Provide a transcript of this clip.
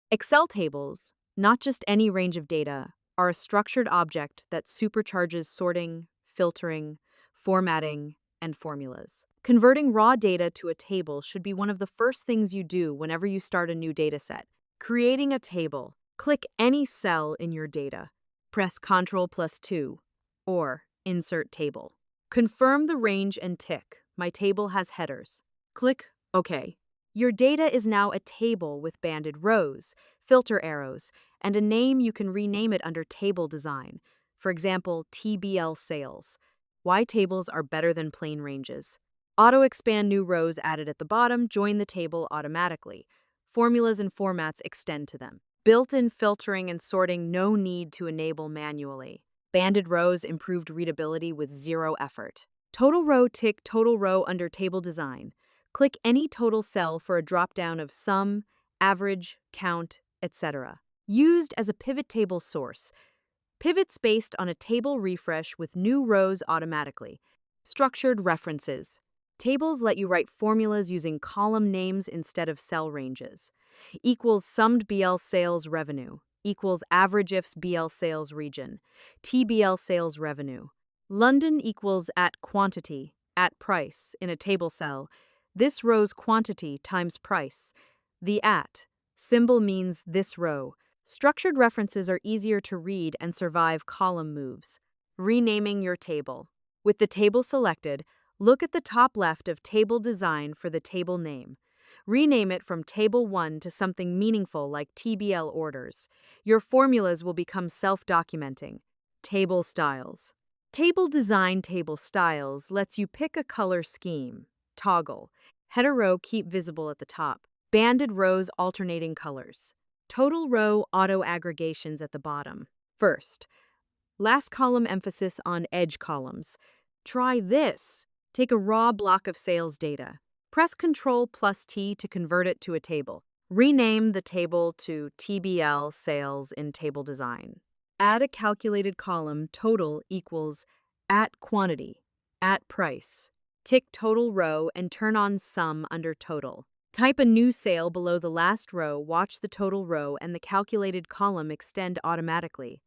Excel tables, not just any range of data, are a structured object that supercharges sorting, filtering, formatting, and formulas. Converting raw data to a table should be one of the first things you do whenever you start a new dataset. Creating a table. Click any cell in your data. Press Ctrl+2 or Insert Table. Confirm the range and tick. My table has headers. Click OK. Your data is now a table with banded rows, filter arrows, and a name. You can rename it under Table Design. For example, tblSales. Why tables are better than plain ranges. Auto-expand new rows added at the bottom join the table automatically. Formulas and formats extend to them. Built-in filtering and sorting, no need to enable manually. Banded rows improved readability with zero effort. Total row tick total row under Table Design. Click any total cell for a drop-down of sum, average, count, etc. Used as a pivot table source. Pivots based on a table refresh with new rows automatically. Structured references. Tables let you write formulas using column names instead of cell ranges. Equals summed BL sales revenue. Equals average ifs BL sales region. TBL sales revenue. London equals at quantity, at price, in a table cell. This row's quantity times price. The at symbol means this row. Structured references are easier to read and survive column moves. Renaming your table. With the table selected, look at the top left of Table Design for the table name. Rename it from Table 1 to something meaningful like TBL orders. Your formulas will become self-documenting. Table styles. Table Design Table Styles lets you pick a color scheme. Toggle. Header row keep visible at the top. Banded rows alternating colors. Total row auto aggregations at the bottom. First, last column emphasis on edge columns. Try this. Take a raw block of sales data. Press Ctrl+T to convert it to a table. Rename the table to TBL Sales in Table Design. Add a calculated column total equals at quantity, at price. Tick total row and turn on sum under total. Type a new sale below the last row, watch the total row and the calculated column extend automatically.